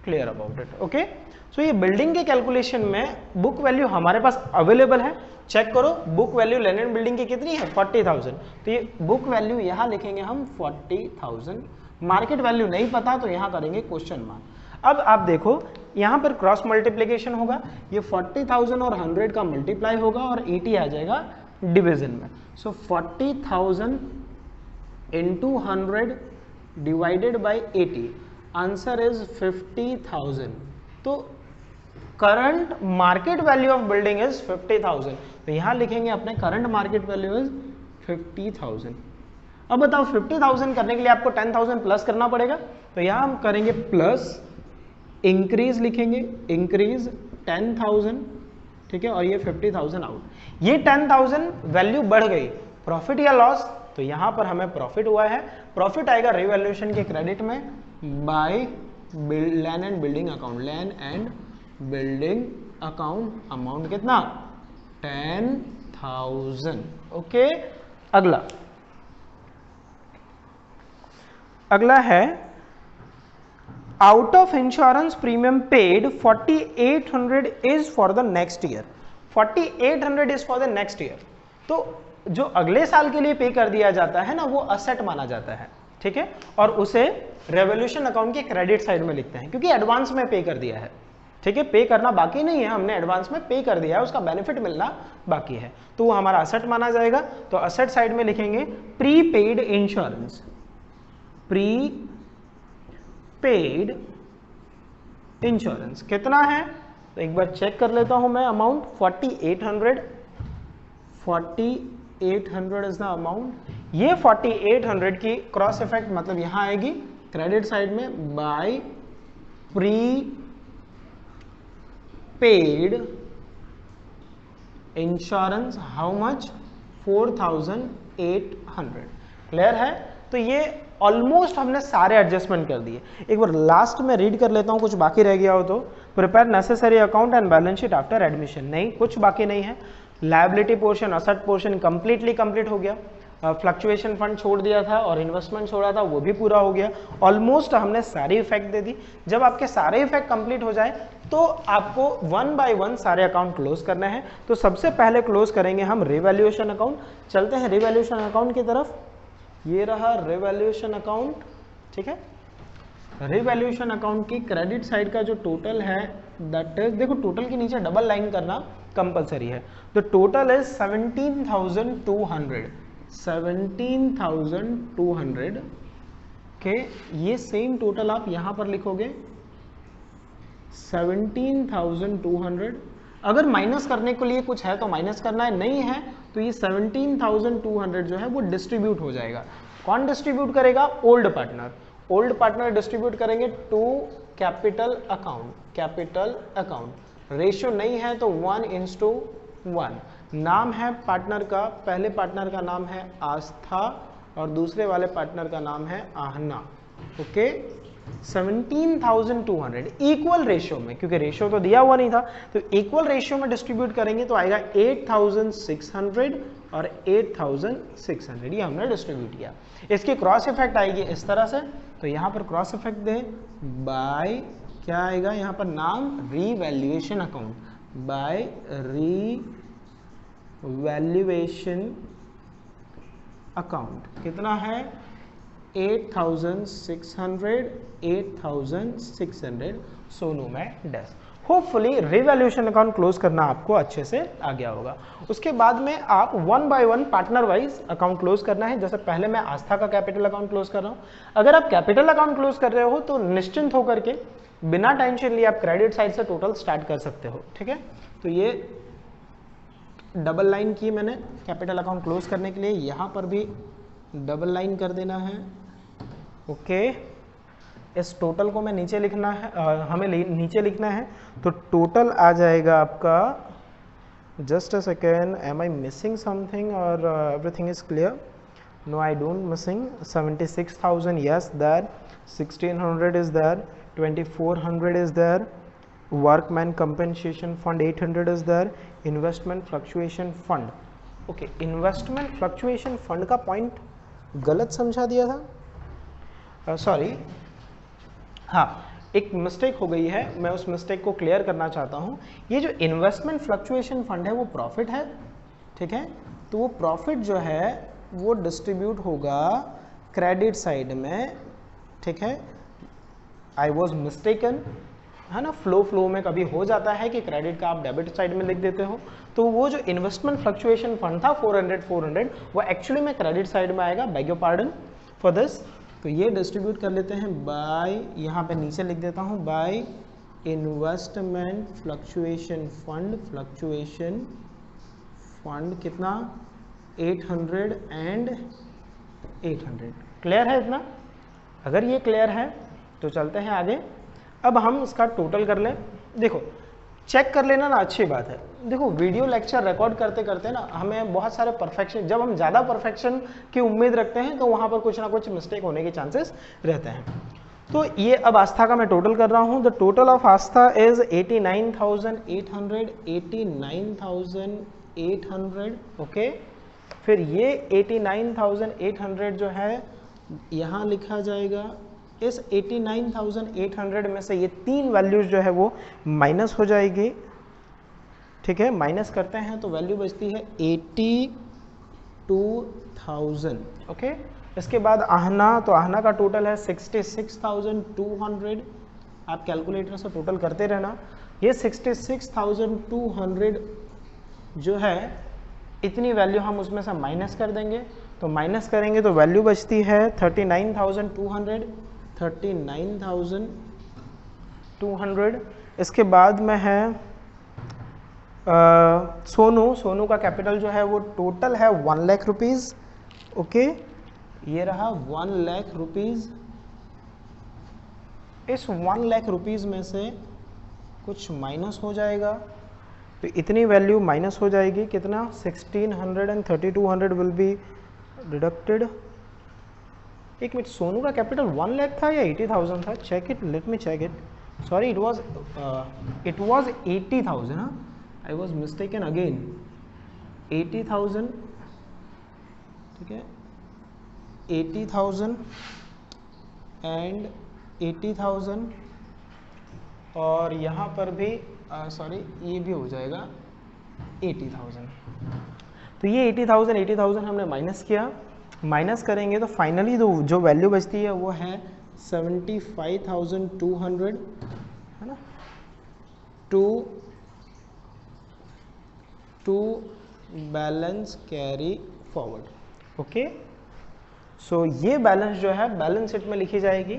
clear about it. Okay, so ये बिल्डिंग के कैलकुलेशन में बुक वैल्यू हमारे पास अवेलेबल है, चेक करो book value land and building की कितनी है 40,000, तो ये बुक वैल्यू यहाँ लिखेंगे हम 40,000, मार्केट वैल्यू नहीं पता तो यहाँ करेंगे क्वेश्चन मार्क। अब आप देखो यहाँ पर क्रॉस मल्टीप्लिकेशन होगा, ये 40,000 और 100 का मल्टीप्लाई होगा और 80 आ जाएगा डिवीजन में, सो 40,000 into 100 divided by 80, answer is 50,000। तो current market value of building is 50,000, तो यहां लिखेंगे अपने करंट मार्केट वैल्यू इज 50,000। अब बताओ 50,000 करने के लिए आपको 10,000 प्लस करना पड़ेगा, तो यहां हम करेंगे प्लस, इंक्रीज लिखेंगे, इंक्रीज 10,000, ठीक है, और ये 50,000 आउट। ये 10,000 वैल्यू बढ़ गई, प्रॉफिट या लॉस, तो यहां पर हमें प्रॉफिट हुआ है, प्रॉफिट आएगा रिवैल्यूएशन के क्रेडिट में by land and building account, land and building account, amount कितना 10,000। ओके, अगला है out of insurance premium paid 4800 is for the next year, 4800 is for the next year. तो जो अगले साल के लिए पे कर दिया जाता है ना वो असेट माना जाता है, ठीक है, और उसे रेवोल्यूशन अकाउंट के क्रेडिट साइड में लिखते हैं क्योंकि एडवांस में पे कर दिया है, ठीक है, पे करना बाकी नहीं है, हमने एडवांस में पे कर दिया है, उसका बेनिफिट मिलना बाकी है, तो वो हमारा असेट माना जाएगा। तो असेट साइड में लिखेंगे prepaid insurance, pre paid insurance कितना है, तो एक बार चेक कर लेता हूं मैं अमाउंट 4800 इज द अमाउंट। ये 4800 की क्रॉस इफेक्ट मतलब यहां आएगी क्रेडिट साइड में by pre paid insurance, how much 4,800। Clear है, तो ये ऑलमोस्ट हमने सारे एडजस्टमेंट कर दिए। एक बार लास्ट में रीड कर लेता हूं, कुछ बाकी रह गया हो तो, prepare necessary account and balance sheet after admission, नहीं कुछ बाकी नहीं है, liability portion asset portion completely complete हो गया, फ्लक्चुएशन फंड छोड़ दिया था और इन्वेस्टमेंट छोड़ा था वो भी पूरा हो गया, ऑलमोस्ट हमने सारी इफेक्ट दे दी। जब आपके सारे इफेक्ट कंप्लीट हो जाए तो आपको वन बाय वन सारे अकाउंट क्लोज करने हैं। तो सबसे पहले क्लोज करेंगे हम रिवैल्यूएशन अकाउंट, चलते हैं रिवैल्यूएशन अकाउंट की तरफ, ये रहा रिवैल्यूएशन अकाउंट, ठीक है। रिवैल्यूएशन अकाउंट की क्रेडिट साइड का जो टोटल है दैट इज, देखो टोटल के नीचे डबल लाइन करना कंपलसरी है, तो टोटल इज 17,200 के, ये सेम टोटल आप यहां पर लिखोगे 17,200। अगर माइनस करने के लिए कुछ है तो माइनस करना है, नहीं है तो ये 17,200 जो है वो डिस्ट्रीब्यूट हो जाएगा। कौन डिस्ट्रीब्यूट करेगा, old partner, old partner distribute करेंगे to capital account, capital account, ratio नहीं है तो 1:1। नाम है पार्टनर का, पहले पार्टनर का नाम है आस्था और दूसरे वाले पार्टनर का नाम है आहना। ओके, 17,200 इक्वल रेशियो में, क्योंकि रेशियो तो दिया हुआ नहीं था, तो इक्वल रेशियो में डिस्ट्रीब्यूट करेंगे तो आएगा 8,600 और 8,600, ये हमने डिस्ट्रीब्यूट किया। इसकी क्रॉस इफेक्ट आएगी इस तरह से, तो यहां पर क्रॉस इफेक्ट दे बाय क्या आएगा, यहां पर नाम revaluation account, by revaluation account कितना है 8,600 सोनू में dash. Hopefully revaluation account close करना आपको अच्छे से आ गया होगा। उसके बाद में आप one by one partner wise account close करना है। जैसे पहले मैं आस्था का कैपिटल अकाउंट क्लोज कर रहा हूं, अगर आप कैपिटल अकाउंट क्लोज कर रहे हो तो निश्चिंत होकर के बिना टेंशन लिए आप क्रेडिट साइड से टोटल स्टार्ट कर सकते हो, ठीक है। तो ये डबल लाइन की मैंने कैपिटल अकाउंट क्लोज करने के लिए, यहां पर भी डबल लाइन कर देना है। ओके, इस टोटल को मैं नीचे लिखना है, हमें नीचे लिखना है, तो टोटल आ जाएगा आपका, just a second, am I missing something और everything is clear, no I don't missing, 76,000 yes there, 1,600 is there, 2,400 is there, workman compensation fund 800 is there, investment fluctuation fund. Okay, investment fluctuation fund का point गलत समझा दिया था, sorry, हाँ एक mistake हो गई है, मैं उस मिस्टेक को क्लियर करना चाहता हूँ। ये जो इन्वेस्टमेंट फ्लक्चुएशन फंड है वो प्रॉफिट है, ठीक है, तो वो प्रॉफिट जो है वो डिस्ट्रीब्यूट होगा क्रेडिट साइड में, ठीक है, आई वॉज मिस्टेकन, है ना, फ्लो में कभी हो जाता है कि क्रेडिट का आप डेबिट साइड में लिख देते हो, तो वो जो इन्वेस्टमेंट फ्लक्चुएशन फंड था 400 वो एक्चुअली में क्रेडिट साइड में आएगा, bag your pardon for this. तो ये डिस्ट्रीब्यूट कर लेते हैं बाय, यहाँ पे नीचे लिख देता हूँ, बाय इन्वेस्टमेंट फ्लक्चुएशन फंड कितना 800 एंड 800। क्लियर है इतना? अगर ये क्लियर है तो चलते हैं आगे। अब हम इसका टोटल कर लें। देखो चेक कर लेना ना, अच्छी बात है। देखो वीडियो लेक्चर रिकॉर्ड करते करते ना हमें बहुत सारे परफेक्शन, जब हम ज़्यादा परफेक्शन की उम्मीद रखते हैं तो वहाँ पर कुछ ना कुछ मिस्टेक होने के चांसेस रहते हैं। तो ये अब आस्था का मैं टोटल कर रहा हूँ। The total of Aastha is 89,800। Okay, फिर ये 89,800 जो है यहाँ लिखा जाएगा। इस 89,800 में से ये तीन वैल्यूज जो है वो माइनस हो जाएगी, ठीक है, माइनस करते हैं तो वैल्यू बचती है 82,000। ओके, इसके बाद आहना, तो आहना का टोटल है 66,200। आप कैलकुलेटर से टोटल करते रहना। ये 66,200 जो है इतनी वैल्यू हम उसमें से माइनस कर देंगे, तो माइनस करेंगे तो वैल्यू बचती है 39,200। इसके बाद में है सोनू का कैपिटल जो है वो टोटल है 1 लाख रुपीज़। ओके, ये रहा 1 लाख रुपीज़। इस 1 लाख रुपीज़ में से कुछ माइनस हो जाएगा, तो इतनी वैल्यू माइनस हो जाएगी, कितना 1600 एंड 3200 विल बी डिडक्टेड। एक मिनट, सोनू का कैपिटल 1 लाख था या 80,000 था? Check it, let me check it. Sorry, it was 80,000। हाँ, आई वाज मिस्टेकन अगेन। 80,000, ठीक है, 80,000 एंड 80,000, और यहाँ पर भी सॉरी ये भी हो जाएगा 80,000। तो ये 80,000 हमने माइनस किया, माइनस करेंगे तो फाइनली जो वैल्यू बचती है वो है 75,200, है ना, to balance carry forward. Okay, so ये बैलेंस जो है बैलेंस शीट में लिखी जाएगी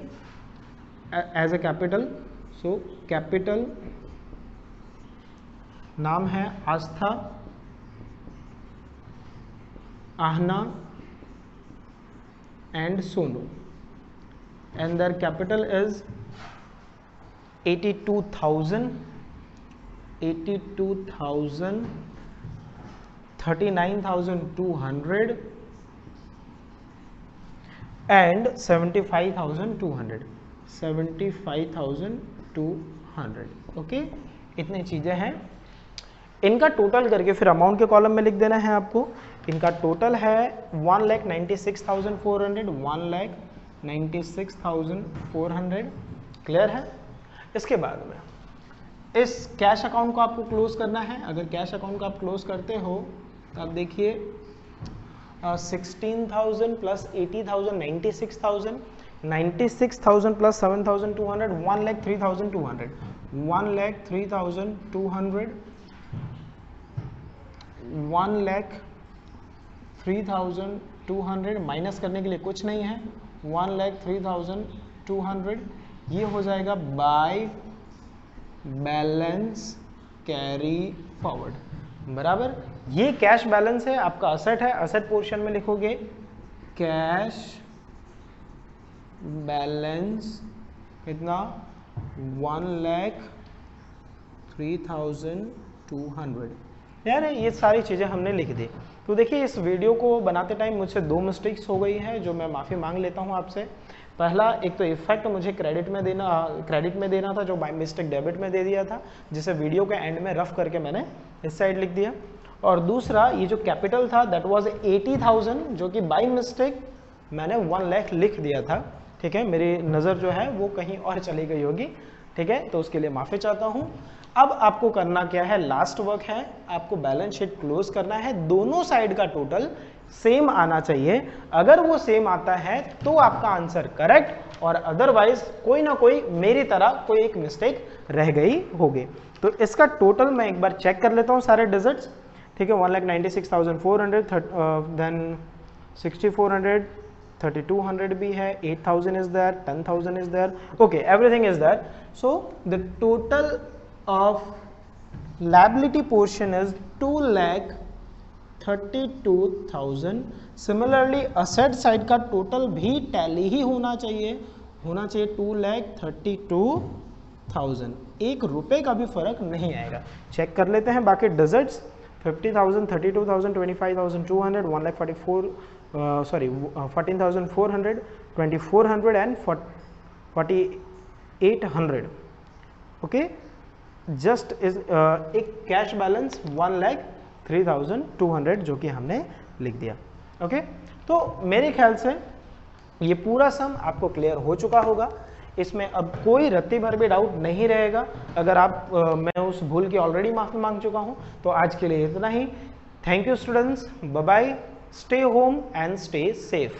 as a capital. So capital नाम है Astha, Aahna and Sonu, and their capital is 82,000, 39,200 and 75,200। ओके, इतनी चीजें हैं। इनका टोटल करके फिर अमाउंट के कॉलम में लिख देना है आपको। इनका टोटल है 1,96,400, 1,96,400। क्लियर है? इसके बाद में इस कैश अकाउंट को आपको क्लोज करना है। अगर कैश अकाउंट को आप क्लोज करते हो तो आप देखिए 16,000 प्लस 80,000 96,000, 96,000 प्लस 7,200 1,03,200, 1,03,200, 1,03,200 माइनस करने के लिए कुछ नहीं है, 1,03,200 ये हो जाएगा बाय बैलेंस कैरी फॉरवर्ड। बराबर, ये कैश बैलेंस है, आपका असेट है। असेट पोर्शन में लिखोगे कैश बैलेंस कितना 1,03,200। यार ये सारी चीज़ें हमने लिख दी। तो देखिए इस वीडियो को बनाते टाइम मुझसे 2 मिस्टेक्स हो गई हैं जो मैं माफ़ी मांग लेता हूँ आपसे। पहला एक तो इफेक्ट मुझे क्रेडिट में देना था, जो बाय मिस्टेक डेबिट में दे दिया था, जिसे वीडियो के एंड में रफ करके मैंने इस साइड लिख दिया। और दूसरा ये जो कैपिटल था दैट वाज 80,000, जो कि बाय मिस्टेक मैंने 1 लाख लिख दिया था। ठीक है, मेरी नज़र जो है वो कहीं और चली गई होगी। ठीक है, तो उसके लिए माफ़ी चाहता हूँ। अब आपको करना क्या है, लास्ट वर्क है, आपको बैलेंस शीट क्लोज करना है। दोनों साइड का टोटल सेम आना चाहिए। अगर वो सेम आता है तो आपका आंसर करेक्ट, और अदरवाइज कोई ना कोई मेरी तरह कोई एक मिस्टेक रह गई होगी। तो इसका टोटल मैं एक बार चेक कर लेता हूँ सारे डिजिट्स। ठीक है, 1,96,400, देन 6,400, 3,200 भी है, 8,000 is there, 10,000 is there, okay, everything is there. So the total of liability portion is 2,32,000। Similarly asset side का टोटल भी टैली ही होना चाहिए 2,32,000। एक रुपए का भी फर्क नहीं आएगा। चेक कर लेते हैं बाकी digits. 50,000, 32,000, 25,200, 14,400, 2,400 and 4,800। Okay, just is एक कैश बैलेंस 1,03,200 जो कि हमने लिख दिया। ओके, तो मेरे ख्याल से ये पूरा सम आपको क्लियर हो चुका होगा। इसमें अब कोई रत्ती भर भी डाउट नहीं रहेगा। अगर आप मैं उस भूल की ऑलरेडी माफी मांग चुका हूं, तो आज के लिए इतना ही। Thank you students, bye bye, stay home and stay safe.